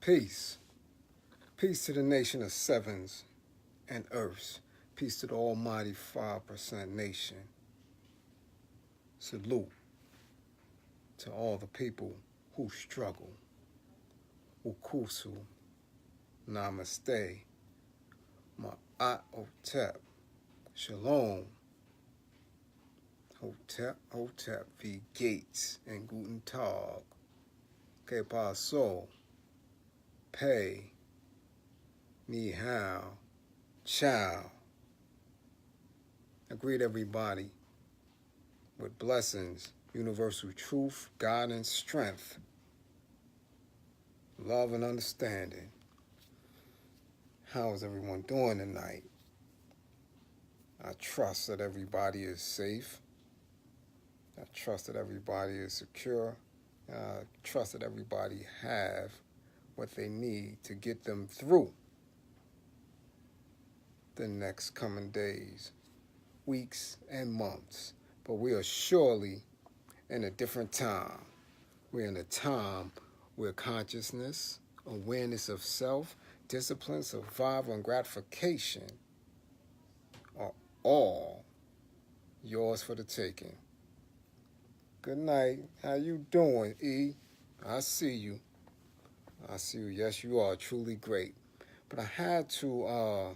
Peace. Peace to the nation of sevens and earths. Peace to the almighty 5% nation. Salute to all the people who struggle. Ukusu. Namaste. Ma'at Hotep. Shalom. Hotep V. Gates and Guten Tag. Que paso? Pei. Ni hao. Ciao. I greet everybody with blessings, universal truth, guidance, strength, love, and understanding. How is everyone doing tonight? I trust that everybody is safe. I trust that everybody is secure. I trust that everybody have what they need to get them through the next coming days, weeks, and months. But we are surely in a different time. We're in a time where consciousness, awareness of self, discipline, survival, and gratification are all yours for the taking. Good night. How you doing, E? I see you. I see you. Yes, you are truly great. But I had to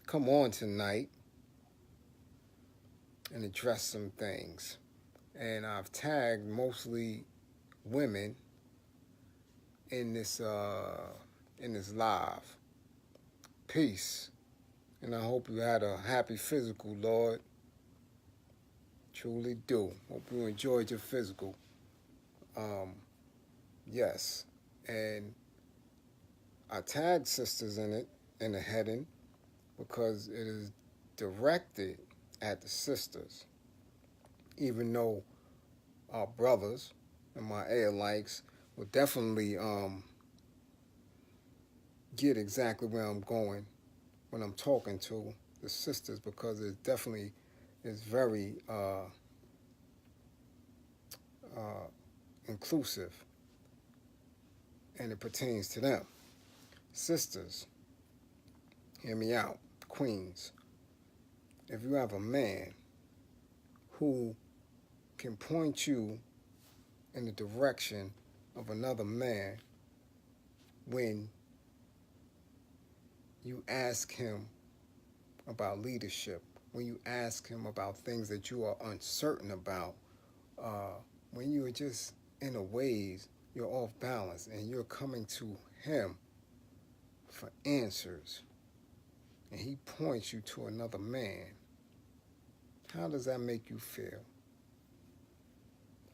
come on tonight and address some things. And I've tagged mostly women in this live. Peace. And I hope you had a happy physical, Lord. Truly do. Hope you enjoyed your physical. Yes. And I tagged sisters in it, in the heading, because it is directed at the sisters. Even though our brothers and my likes will definitely get exactly where I'm going when I'm talking to the sisters, because it definitely is very inclusive, and it pertains to them. Sisters, hear me out, queens. If you have a man who can point you in the direction of another man when you ask him about leadership, when you ask him about things that you are uncertain about, when you are just in a ways you're off balance and you're coming to him for answers, and he points you to another man, how does that make you feel?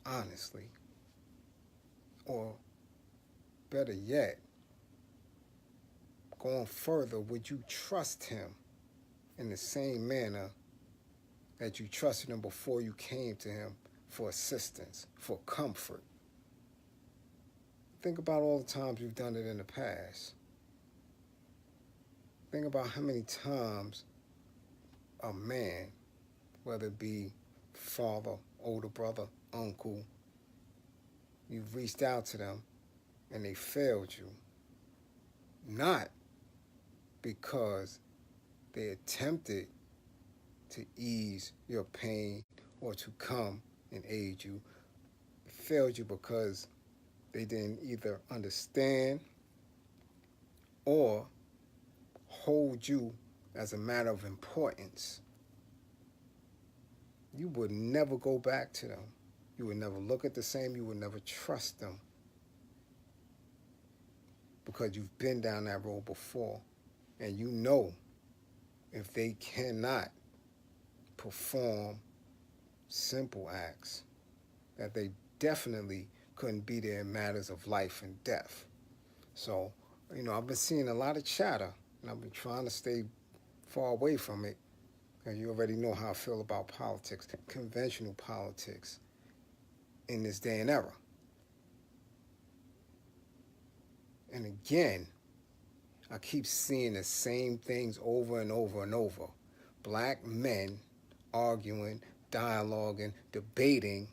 Honestly. Or better yet, going further, would you trust him in the same manner that you trusted him before you came to him for assistance, for comfort? Think about all the times you've done it in the past. Think about how many times a man, whether it be father, older brother, uncle, you've reached out to them and they failed you. Not because they attempted to ease your pain or to come and aid you. They failed you because they didn't either understand or hold you as a matter of importance. You would never go back to them. You would never look at the same. You would never trust them, because you've been down that road before, and you know if they cannot perform simple acts, that they definitely couldn't be there in matters of life and death. So, I've been seeing a lot of chatter, and I've been trying to stay far away from it, because you already know how I feel about politics, conventional politics in this day and era. And again, I keep seeing the same things over and over and over. Black men arguing, dialoguing, debating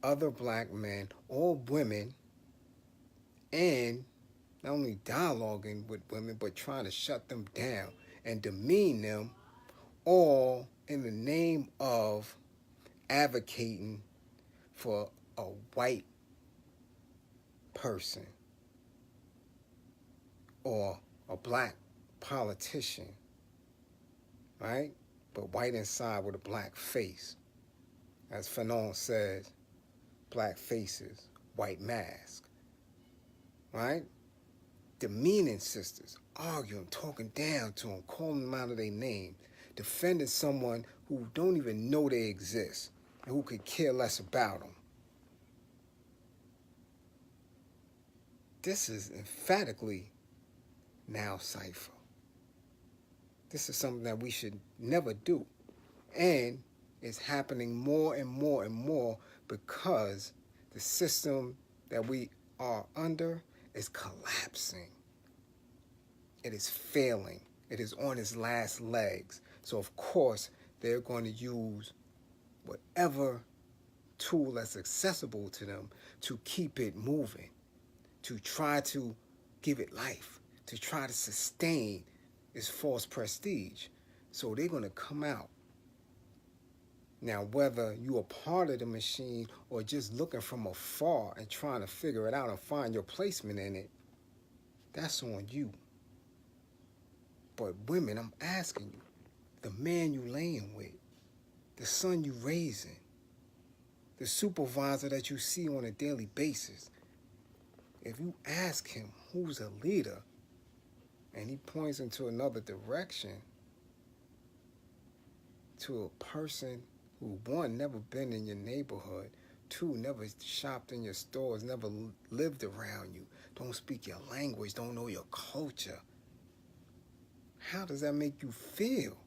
other black men or women, and not only dialoguing with women, but trying to shut them down and demean them, all in the name of advocating for a white person or a black politician, right? But white inside with a black face. As Fanon says, black faces, white mask, right? Demeaning sisters, arguing, talking down to them, calling them out of their name, defending someone who don't even know they exist and who could care less about them. This is emphatically now cipher. This is something that we should never do. And it's happening more and more and more because the system that we are under is collapsing. It is failing. It is on its last legs. So, of course, they're going to use whatever tool that's accessible to them to keep it moving, to try to give it life, to try to sustain its false prestige. So they're going to come out. Now, whether you're a part of the machine or just looking from afar and trying to figure it out and find your placement in it, that's on you. But women, I'm asking you, the man you laying with, the son you raising, the supervisor that you see on a daily basis, if you ask him who's a leader and he points into another direction, to a person who, one, never been in your neighborhood, two, never shopped in your stores, never lived around you, don't speak your language, don't know your culture, how does that make you feel?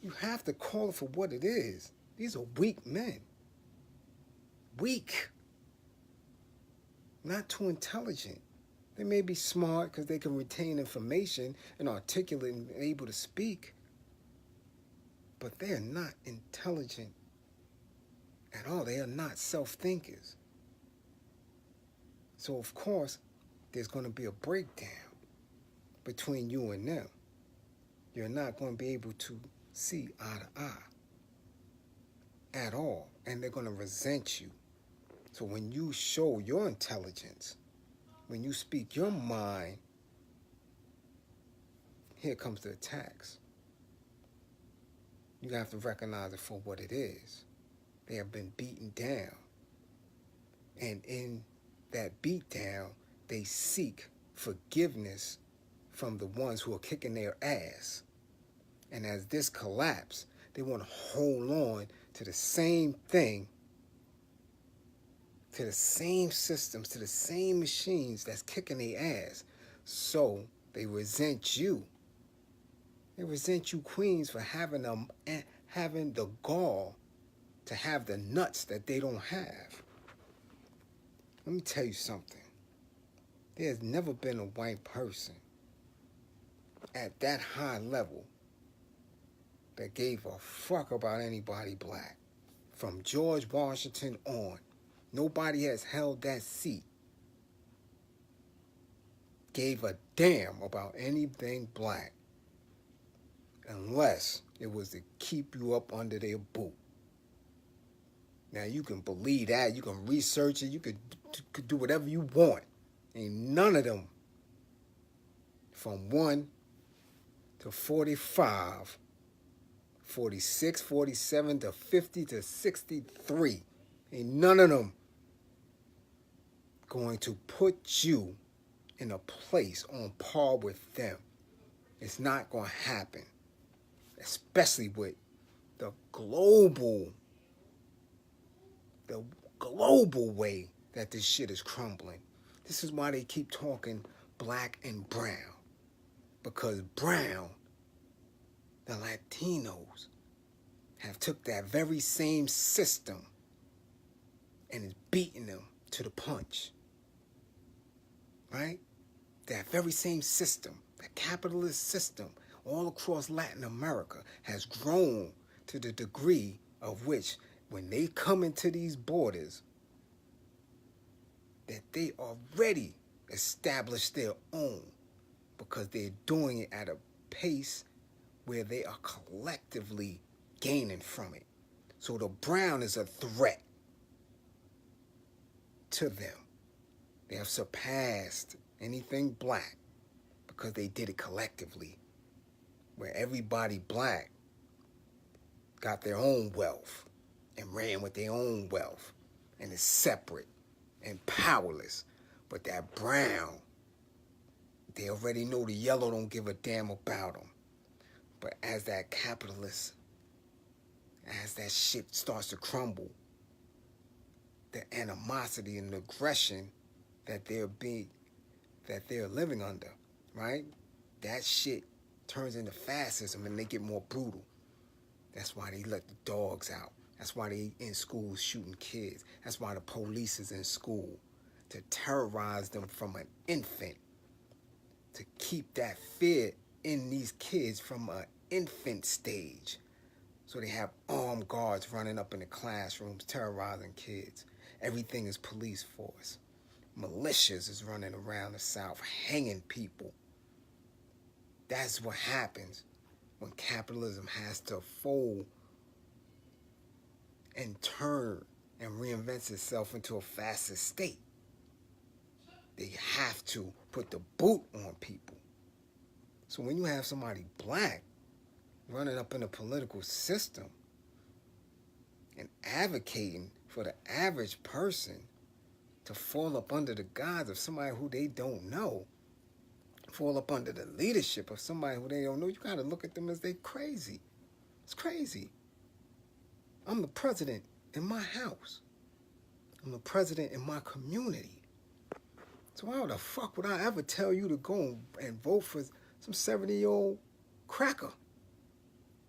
You have to call it for what it is. These are weak men. Weak. Not too intelligent. They may be smart because they can retain information and articulate and able to speak, but they are not intelligent at all. They are not self-thinkers. So, of course, there's going to be a breakdown between you and them. You're not going to be able to see eye to eye at all, and they're going to resent you. So when you show your intelligence, when you speak your mind, here comes the attacks. You have to recognize it for what it is. They have been beaten down. And in that beatdown, they seek forgiveness from the ones who are kicking their ass. And as this collapse, they want to hold on to the same thing, to the same systems, to the same machines that's kicking their ass. So they resent you. They resent you queens for having the gall to have the nuts that they don't have. Let me tell you something. There's never been a white person at that high level that gave a fuck about anybody black. From George Washington on, nobody has held that seat, gave a damn about anything black, unless it was to keep you up under their boot. Now, you can believe that, you can research it, you could do whatever you want. Ain't none of them, from 1 to 45, 46, 47 to 50 to 63, ain't none of them going to put you in a place on par with them. It's not going to happen, especially with the global way that this shit is crumbling. This is why they keep talking black and brown, because brown, the Latinos, have took that very same system and is beating them to the punch, right? That very same system, the capitalist system, all across Latin America has grown to the degree of which when they come into these borders, that they already established their own, because they're doing it at a pace where they are collectively gaining from it. So the brown is a threat to them. They have surpassed anything black because they did it collectively, where everybody black got their own wealth and ran with their own wealth and is separate and powerless. But that brown, they already know the yellow don't give a damn about them. But as that capitalist, as that shit starts to crumble, the animosity and aggression that they're living under, right? That shit turns into fascism and they get more brutal. That's why they let the dogs out. That's why they in schools shooting kids. That's why the police is in school, to terrorize them from an infant, to keep that fear in these kids from an infant stage. So they have armed guards running up in the classrooms terrorizing kids. Everything is police force. Militias is running around the South hanging people. That's what happens when capitalism has to fold and turn and reinvents itself into a fascist state. They have to put the boot on people. So when you have somebody black running up in the political system and advocating for the average person to fall up under the guise of somebody who they don't know, fall up under the leadership of somebody who they don't know, you got to look at them as they crazy. It's crazy. I'm the president in my house. I'm the president in my community. So why the fuck would I ever tell you to go and vote for some 70-year-old cracker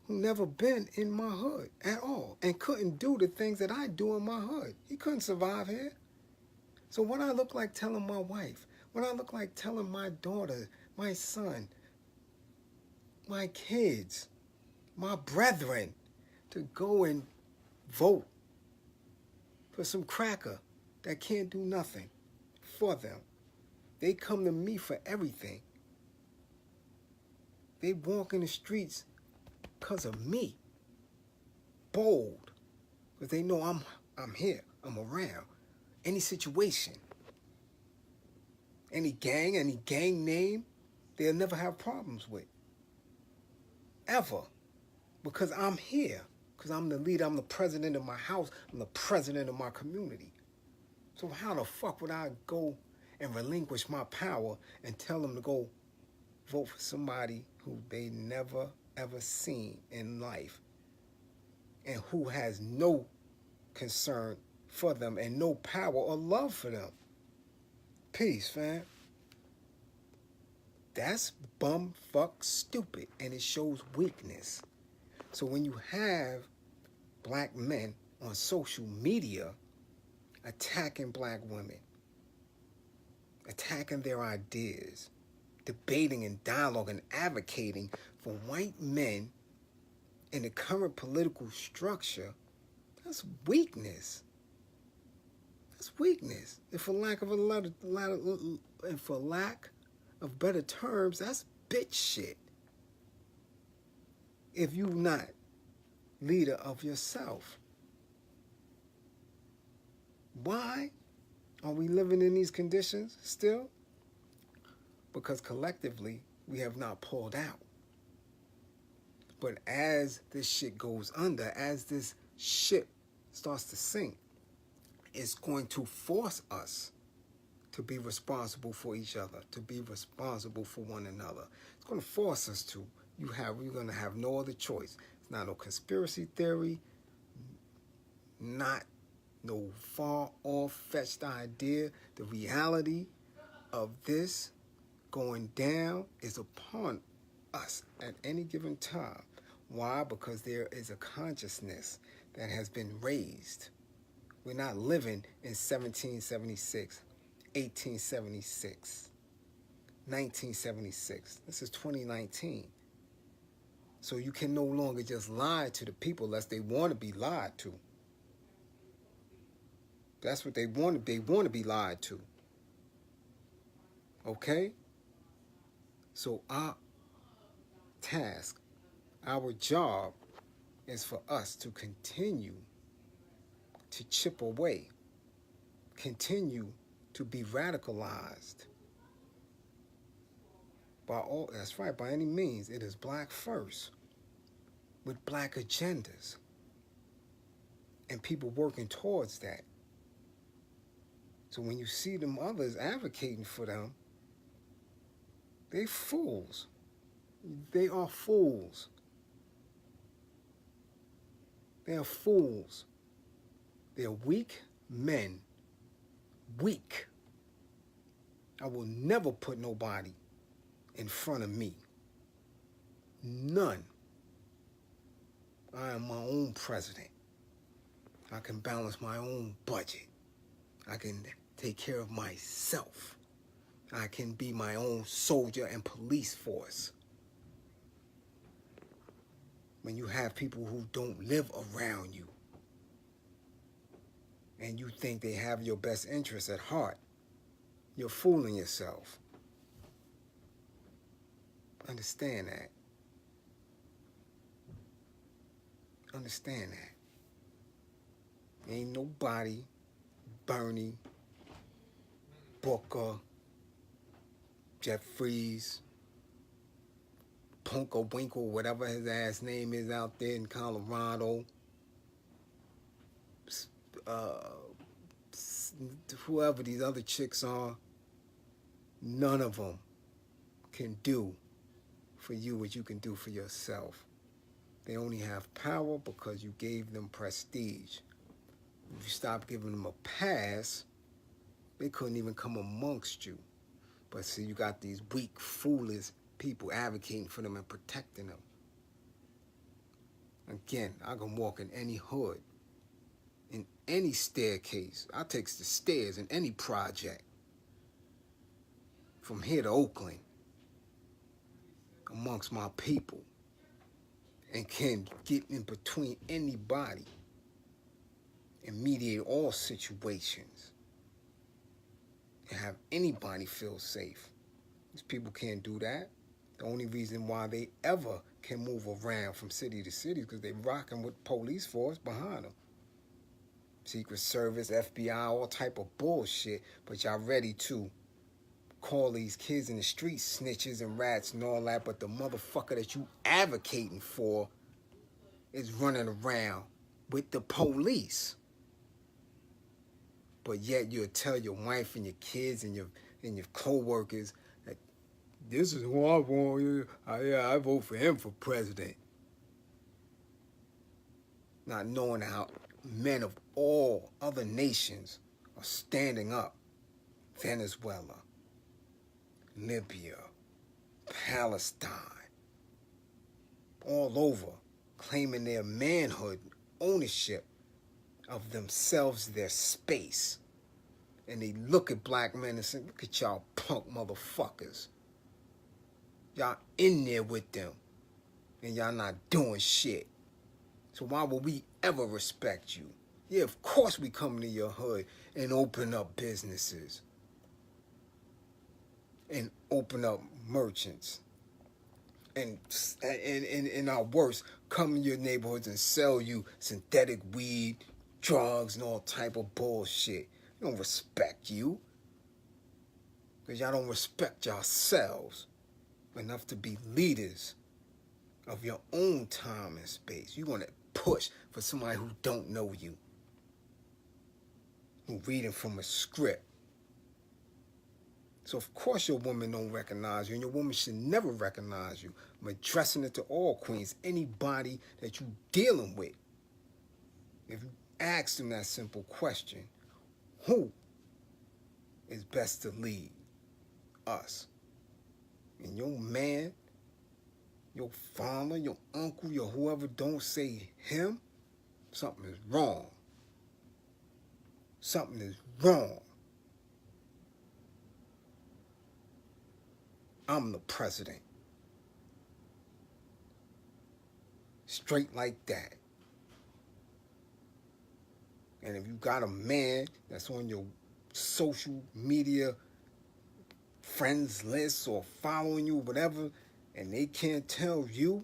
who never been in my hood at all and couldn't do the things that I do in my hood? He couldn't survive here. So what I look like telling my wife, what I look like telling my daughter, my son, my kids, my brethren to go and vote for some cracker that can't do nothing for them. They come to me for everything. They walk in the streets because of me. Bold. Because they know I'm here. I'm around. Any situation. Any gang name, they'll never have problems with. Ever. Because I'm here. Because I'm the leader. I'm the president of my house. I'm the president of my community. So how the fuck would I go and relinquish my power and tell them to go vote for somebody who they never ever seen in life and who has no concern for them and no power or love for them? Peace, fam. That's bumfuck stupid, and it shows weakness. So when you have black men on social media attacking black women, attacking their ideas, debating and dialogue and advocating for white men in the current political structure, that's weakness. That's weakness. And for lack of better terms, that's bitch shit. If you're not leader of yourself. Why are we living in these conditions still? Because collectively, we have not pulled out. But as this shit goes under, as this ship starts to sink, it's going to force us to be responsible for each other, to be responsible for one another. It's going to force us to. You're going to have no other choice. It's not no conspiracy theory, not no far-off fetched idea. The reality of this going down is upon us at any given time. Why? Because there is a consciousness that has been raised. We're not living in 1776, 1876, 1976. This is 2019. So you can no longer just lie to the people unless they want to be lied to. That's what they want. They want to be lied to. Okay? So our task, our job is for us to continue to chip away, continue to be radicalized by all, that's right, by any means. It is black first with black agendas and people working towards that. So when you see them others advocating for them, they fools. They are fools. They are fools. They are weak men. Weak. I will never put nobody in front of me. None. I am my own president. I can balance my own budget. I can take care of myself. I can be my own soldier and police force. When you have people who don't live around you and you think they have your best interests at heart, you're fooling yourself. Understand that. Understand that. Ain't nobody, Bernie, Booker, Jeffries, Punka Winkle, whatever his ass name is out there in Colorado, whoever these other chicks are, none of them can do for you what you can do for yourself. They only have power because you gave them prestige. If you stop giving them a pass, they couldn't even come amongst you. But see, you got these weak, foolish people advocating for them and protecting them. Again, I can walk in any hood, in any staircase. I take the stairs in any project, from here to Oakland, amongst my people, and can get in between anybody and mediate all situations and have anybody feel safe. These people can't do that. The only reason why they ever can move around from city to city is because they're rocking with police force behind them. Secret Service, FBI, all type of bullshit, but y'all ready to call these kids in the streets snitches and rats and all that, but the motherfucker that you advocating for is running around with the police. But yet you'll tell your wife and your kids and your co-workers that this is who I want. I vote for him for president. Not knowing how men of all other nations are standing up. Venezuela, Libya, Palestine, all over, claiming their manhood, ownership of themselves, their space. And they look at black men and say, look at y'all punk motherfuckers. Y'all in there with them, and y'all not doing shit. So why would we ever respect you? Yeah, of course we come to your hood and open up businesses and open up merchants. And in our worst, come in your neighborhoods and sell you synthetic weed, drugs, and all type of bullshit. We don't respect you. Because y'all don't respect yourselves enough to be leaders of your own time and space. You want to push for somebody who don't know you, who reading from a script. So of course your woman don't recognize you, and your woman should never recognize you. I'm addressing it to all queens, anybody that you dealing with. If you ask them that simple question, who is best to lead us? And your man, your father, your uncle, your whoever don't say him, something is wrong. Something is wrong. I'm the president. Straight like that. And if you got a man that's on your social media friends list or following you, whatever, and they can't tell you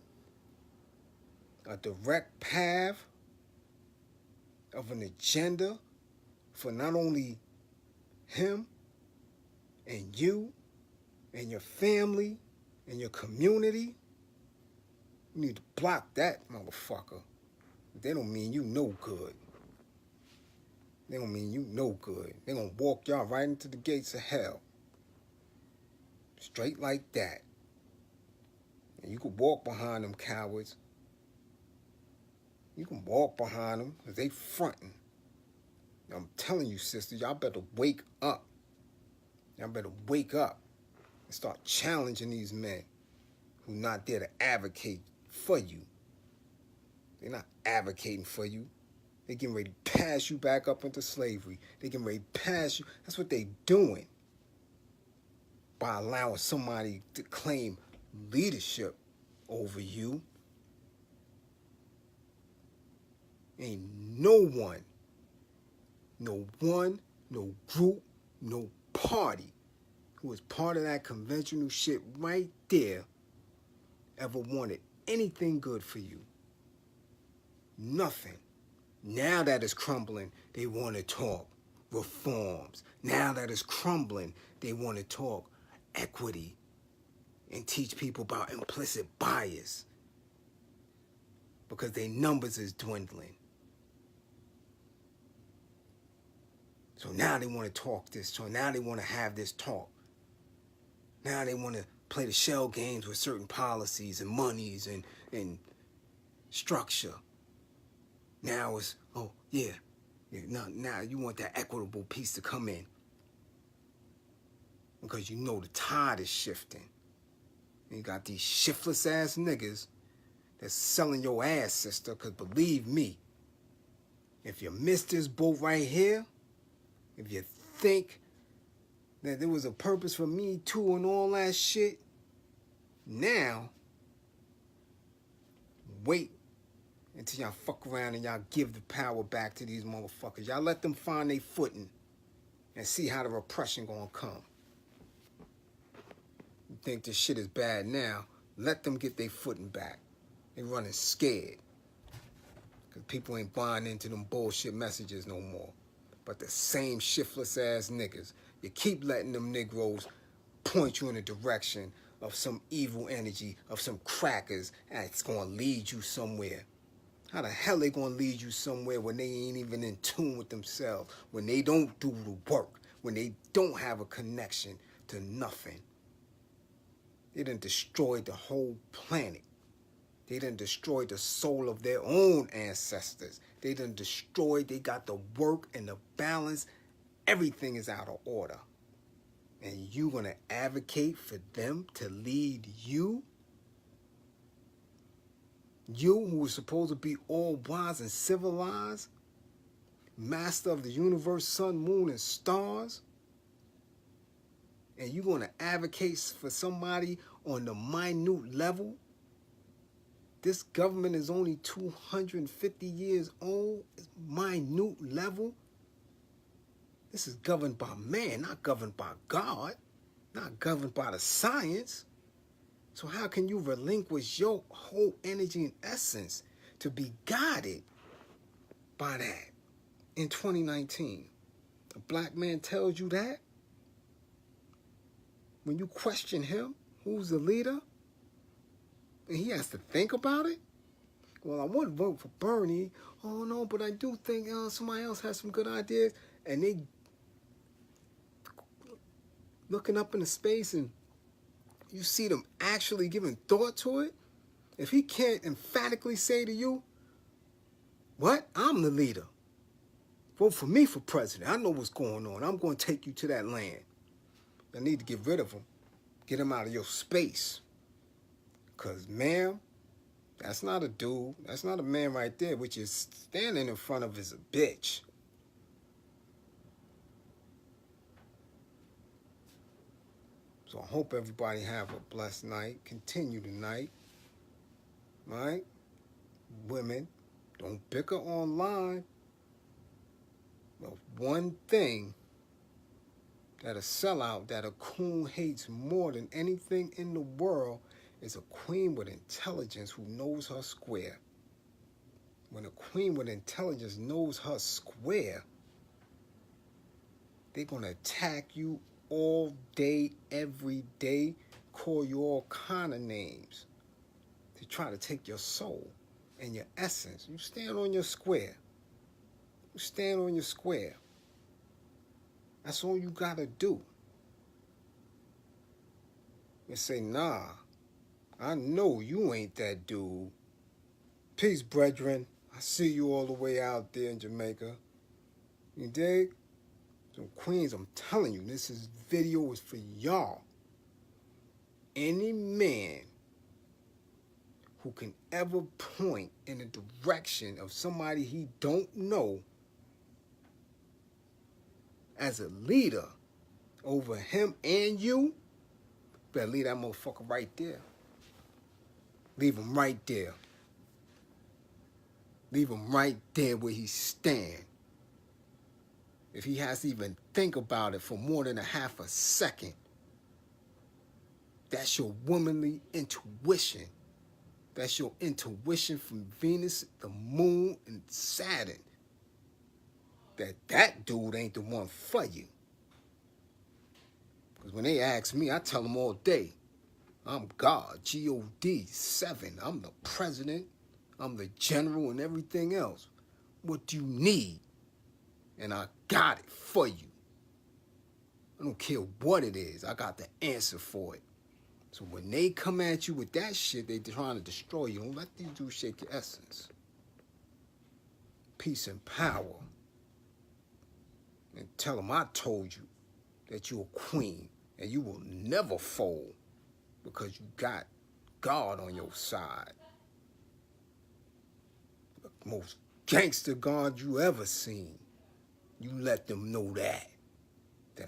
a direct path of an agenda for not only him and you and your family and your community, you need to block that motherfucker. They don't mean you no good. They don't mean you no good. They gonna walk y'all right into the gates of hell. Straight like that. And you can walk behind them cowards. You can walk behind them because they fronting. I'm telling you, sisters, y'all better wake up. Y'all better wake up and start challenging these men who not there to advocate for you. They're not advocating for you. They getting ready to pass you back up into slavery. They getting ready to pass you. That's what they doing by allowing somebody to claim leadership over you. Ain't no one, no group, no party who is part of that conventional shit right there ever wanted anything good for you. Nothing. Now that it's crumbling, they want to talk reforms. Now that it's crumbling, they want to talk equity and teach people about implicit bias because their numbers is dwindling. So now they want to talk this. So now they want to have this talk. Now they want to play the shell games with certain policies and monies and structure. Now it's, oh, yeah. Now you want that equitable piece to come in. Because you know the tide is shifting. And you got these shiftless ass niggas that's selling your ass, sister. Because believe me, if you miss this boat right here, if you think that there was a purpose for Me Too and all that shit, now, wait until y'all fuck around and y'all give the power back to these motherfuckers. Y'all let them find their footing and see how the repression gonna come. You think this shit is bad now, let them get their footing back. They running scared. Because people ain't buying into them bullshit messages no more. But the same shiftless ass niggas, you keep letting them Negroes point you in the direction of some evil energy, of some crackers, and it's gonna lead you somewhere. How the hell they gonna lead you somewhere when they ain't even in tune with themselves, when they don't do the work, when they don't have a connection to nothing? They done destroyed the whole planet. They done destroyed the soul of their own ancestors. They done destroyed, they got the work and the balance. Everything is out of order. And you gonna advocate for them to lead you? You who was supposed to be all wise and civilized, master of the universe, sun, moon, and stars, and you gonna advocate for somebody on the minute level? This government is only 250 years old. It's minute level. This is governed by man, not governed by God, not governed by the science. So how can you relinquish your whole energy and essence to be guided by that in 2019? A black man tells you that? When you question him, who's the leader, and he has to think about it? Well, I want to vote for Bernie. Oh, no, but I do think somebody else has some good ideas. And they looking up into space and you see them actually giving thought to it. If he can't emphatically say to you, what? I'm the leader. Vote for me for president. I know what's going on. I'm going to take you to that land. I need to get rid of him. Get him out of your space. Because, ma'am, that's not a dude. That's not a man right there. What you're standing in front of is a bitch. So I hope everybody have a blessed night. Continue tonight. Right? Women, don't bicker online. But one thing that a sellout, that a coon hates more than anything in the world is a queen with intelligence who knows her square. When a queen with intelligence knows her square, they're going to attack you all day, every day, call you all kind of names to try to take your soul and your essence. You stand on your square. You stand on your square. That's all you got to do. And say, nah, I know you ain't that dude. Peace, brethren. I see you all the way out there in Jamaica. You dig? So, queens, I'm telling you, video is for y'all. Any man who can ever point in the direction of somebody he don't know as a leader over him and you, better leave that motherfucker right there. Leave him right there. Leave him right there where he stand. If he has to even think about it for more than a half a second, that's your womanly intuition. That's your intuition from Venus, the moon, and Saturn. That dude ain't the one for you. Because when they ask me, I tell them all day, I'm God, G-O-D, 7. I'm the president. I'm the general and everything else. What do you need? And I got it for you. I don't care what it is. I got the answer for it. So when they come at you with that shit, they trying to destroy you. Don't let these dudes shake your essence. Peace and power. And tell them I told you that you're a queen and you will never fold because you got God on your side. The most gangster God you ever seen. You let them know that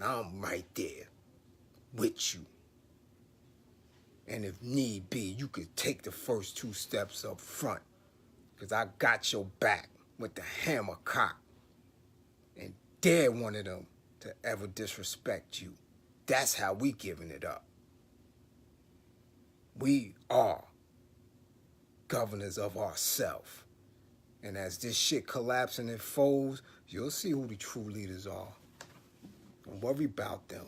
I'm right there with you. And if need be, you could take the first 2 steps up front because I got your back with the hammer cock and dare one of them to ever disrespect you. That's how we giving it up. We are governors of ourselves. And as this shit collapsing and folds, you'll see who the true leaders are. Don't worry about them.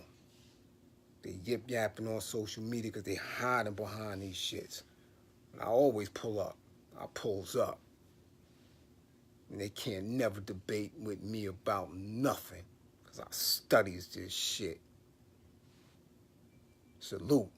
They yip-yapping on social media because they hiding behind these shits. I always pull up. I pulls up. And they can't never debate with me about nothing because I studies this shit. Salute.